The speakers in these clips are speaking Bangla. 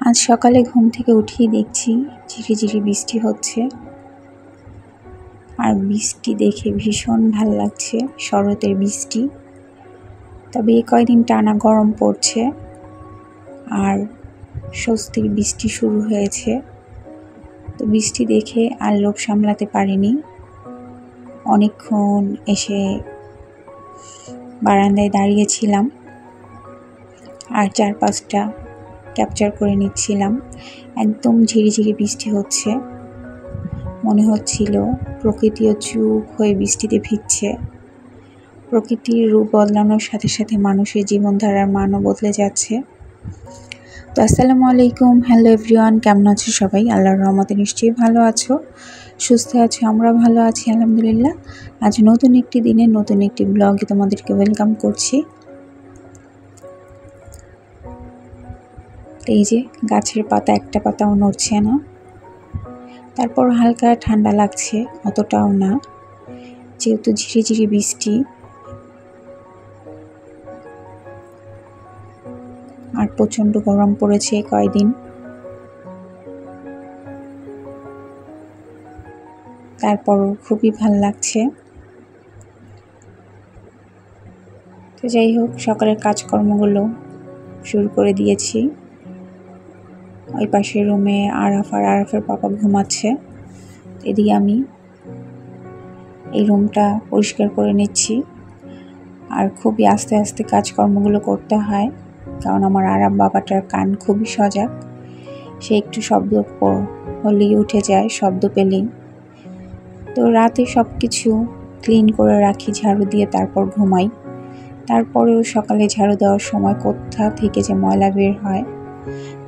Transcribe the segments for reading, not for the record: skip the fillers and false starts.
আজ সকালে ঘুম থেকে উঠেই দেখছি ঝিরিঝিরি বৃষ্টি হচ্ছে। আর বৃষ্টি দেখে ভীষণ ভাল লাগছে, শরতের বৃষ্টি। তবে এই কয়দিন টানা গরম পড়ছে আর স্বস্তির বৃষ্টি শুরু হয়েছে। তো বৃষ্টি দেখে আর লোভ সামলাতে পারিনি, অনেকক্ষণ এসে বারান্দায় দাঁড়িয়েছিলাম আর চারপাশটা ক্যাপচার করে নিচ্ছিলাম। একদম ঝিরিঝিরি বৃষ্টি হচ্ছে, মনে হচ্ছিল প্রকৃতিও চুপ হয়ে বৃষ্টিতে ভিজছে। প্রকৃতির রূপ বদলানোর সাথে সাথে মানুষের জীবনধারার মানও বদলে যাচ্ছে। তো আসসালামু আলাইকুম, হ্যালো এভরিওয়ান, কেমন আছো সবাই? আল্লাহর রহমতে নিশ্চয়ই ভালো আছো, সুস্থ আছো, আমরা ভালো আছি আলহামদুলিল্লাহ। আজ নতুন একটি দিনে নতুন একটি ব্লগে তোমাদেরকে ওয়েলকাম করছি। এই যে গাছের পাতা, একটা পাতাও নড়ছে না। তারপর হালকা ঠান্ডা লাগছে, অতটাও না, যেহেতু ঝিরিঝিরি বৃষ্টি। আর প্রচণ্ড গরম পড়েছে কয়দিন। তারপরও খুবই ভাল লাগছে। তো যাই হোক, সকালের কাজকর্মগুলো শুরু করে দিয়েছি। ওই পাশের রুমে আরাফের পাপা ঘুমাচ্ছে, এদিকে আমি এই রুমটা পরিষ্কার করে নিচ্ছি। আর খুবই আস্তে আস্তে কাজকর্মগুলো করতে হয়, কারণ আমার আরাফ বাবাটার কান খুবই সজাগ। সে একটু শব্দ হলেই উঠে যায়, শব্দ পেলেই। তো রাতে সব কিছু ক্লিন করে রাখি ঝাড়ু দিয়ে, তারপর ঘুমাই। তারপরেও সকালে ঝাড়ু দেওয়ার সময় কোথা থেকে যে ময়লা বের হয়।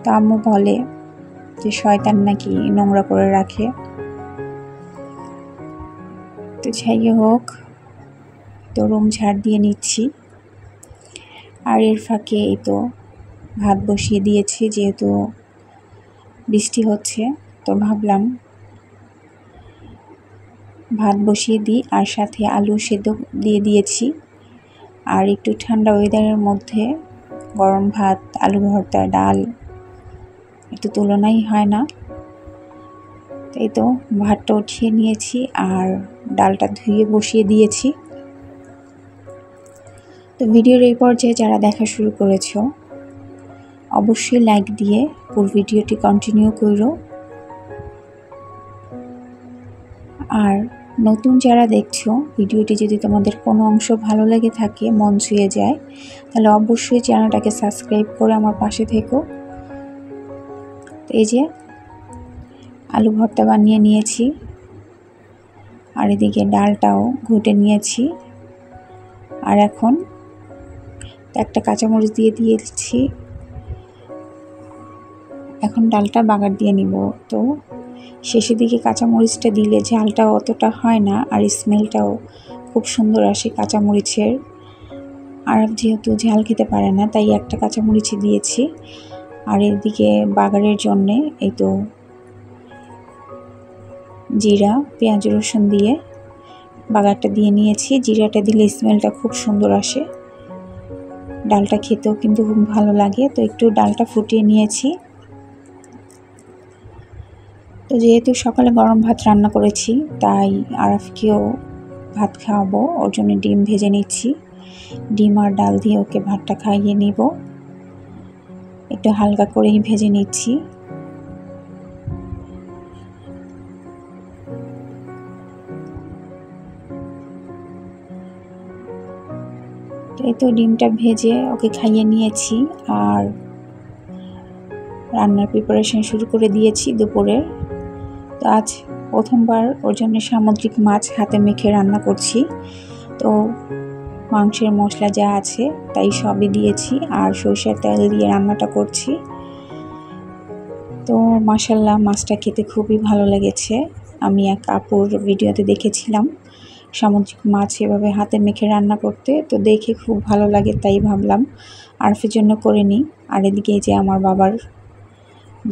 তো আম্মু বলে যে শয়তান নাকি নোংরা করে রাখে। তো যাই হোক, তো রুম ঝাড় দিয়ে নিচ্ছি। আর এর ফাঁকে এই তো ভাত বসিয়ে দিয়েছি, যেহেতু বৃষ্টি হচ্ছে। তো ভাবলাম ভাত বসিয়ে দিই, আর সাথে আলু সেদ্ধ দিয়ে দিয়েছি। আর একটু ঠান্ডা ওয়েদারের মধ্যে গরম ভাত, আলু ভর্তা, ডাল, একটু তুলনাই হয় না। এই তো ভাতটা উঠিয়ে নিয়েছি আর ডালটা ধুয়ে বসিয়ে দিয়েছি। তো ভিডিওর এই পর্যায়ে যারা দেখা শুরু করেছো, অবশ্যই লাইক দিয়ে পুরো ভিডিওটি কন্টিনিউ করো। আর নতুন যারা দেখছো, ভিডিওটি যদি তোমাদের কোনো অংশ ভালো লেগে থাকে, মন ছুঁয়ে যায়, তাহলে অবশ্যই চ্যানেলটাকে সাবস্ক্রাইব করে আমার পাশে থেকো। এই যে আলু ভর্তা বানিয়ে নিয়েছি, আর এদিকে ডালটাও ঘুটে নিয়েছি। আর এখন একটা কাঁচামরিচ দিয়ে দিয়েছি, এখন ডালটা বাগার দিয়ে নিব। তো শেষের দিকে কাঁচামরিচটা দিলে ঝালটাও অতটা হয় না, আর স্মেলটাও খুব সুন্দর আসে কাঁচামরিচের। আর যেহেতু ঝাল খেতে পারে না, তাই একটা কাঁচামরিচ দিয়েছি। আর এদিকে বাগারের জন্যে এই তো জিরা, পেঁয়াজ, রসুন দিয়ে বাগারটা দিয়ে নিয়েছি। জিরাটা দিলে স্মেলটা খুব সুন্দর আসে, ডালটা খেতেও কিন্তু খুব ভালো লাগে। তো একটু ডালটা ফুটিয়ে নিয়েছি। তো যেহেতু সকালে গরম ভাত রান্না করেছি, তাই আরাফকেও ভাত খাওয়াবো, ওর জন্য ডিম ভেজে নিচ্ছি। ডিম আর ডাল দিয়ে ওকে ভাতটা খাইয়ে নিব, একটু হালকা করেই ভেজে নিচ্ছি। এই তো ডিমটা ভেজে ওকে খাইয়ে নিয়েছি, আর রান্নার প্রিপারেশন শুরু করে দিয়েছি দুপুরের। তো আজ প্রথমবার ওর জন্য সামুদ্রিক মাছ হাতে মেখে রান্না করছি। তো মাংসের মশলা যা আছে তাই সবই দিয়েছি, আর সরষের তেল দিয়ে রান্নাটা করছি। তো মাশাআল্লাহ, মাছটা খেতে খুবই ভালো লেগেছে। আমি এক আপুর ভিডিওতে দেখেছিলাম সামুদ্রিক মাছ এভাবে হাতে মেখে রান্না করতে, তো দেখে খুব ভালো লাগে, তাই ভাবলাম আরফের জন্য করে নিই। আর এদিকে যে আমার বাবার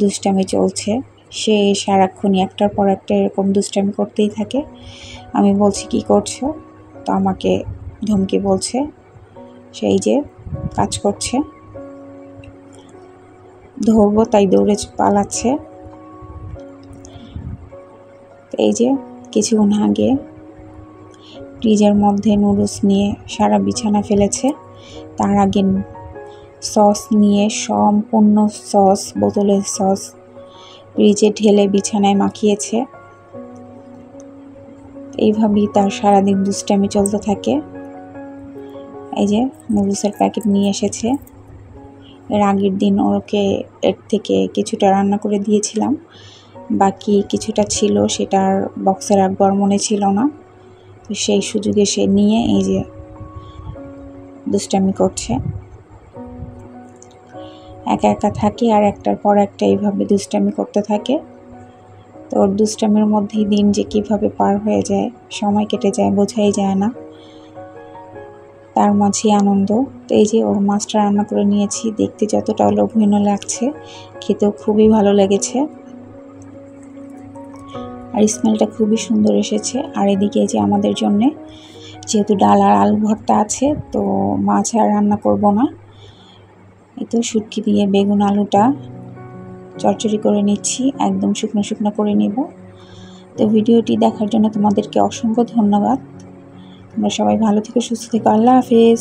দুষ্টামি চলছে, সে সারাক্ষণই একটার পর একটা এরকম দুষ্টামি করতেই থাকে। আমি বলছি কি করছো, তো আমাকে ধমকি বলছে, সেই যে কাজ করছে। ধরবো তাই দৌড়ে পালাচ্ছে। এই যে কিছুক্ষণ আগে ফ্রিজের মধ্যে নুডলস নিয়ে সারা বিছানা ফেলেছে। তার আগে সস নিয়ে সম্পূর্ণ সস, বোতলের সস ফ্রিজে ঢেলে বিছানায় মাখিয়েছে। এইভাবেই তার সারাদিন দুষ্টামি চলতে থাকে। এই যে নুডলসের প্যাকেট নিয়ে এসেছে। এর আগের দিন ওকে এর থেকে কিছুটা রান্না করে দিয়েছিলাম, বাকি কিছুটা ছিল, সেটার বক্সে রাখবার মনে ছিল না। তো সেই সুযোগে সে নিয়ে এই যে দুষ্টামি করছে। একা একা থাকে আর একটার পর একটা এইভাবে দুষ্টামি করতে থাকে। তো ওর দুষ্টামির মধ্যেই দিন যে কিভাবে পার হয়ে যায়, সময় কেটে যায়, বোঝাই যায় না। তার মাঝে আনন্দ। তো এই যে ওর মাছটা রান্না করে নিয়েছি, দেখতে যতটা লোভনীয় লাগছে, খেতেও খুবই ভালো লেগেছে আর স্মেলটা খুবই সুন্দর এসেছে। আর এদিকে যে আমাদের জন্য যেহেতু ডাল আর আলু ভর্তা আছে, তো মাছ আর রান্না করব না। এই তো শুটকি দিয়ে বেগুন আলুটা চচ্চড়ি করে নিচ্ছি, একদম শুকনো শুকনো করে নেব। তো ভিডিওটি দেখার জন্য তোমাদেরকে অসংখ্য ধন্যবাদ। তোমরা সবাই ভালো থেকো, সুস্থ থেকো। আল্লাহ হাফেজ।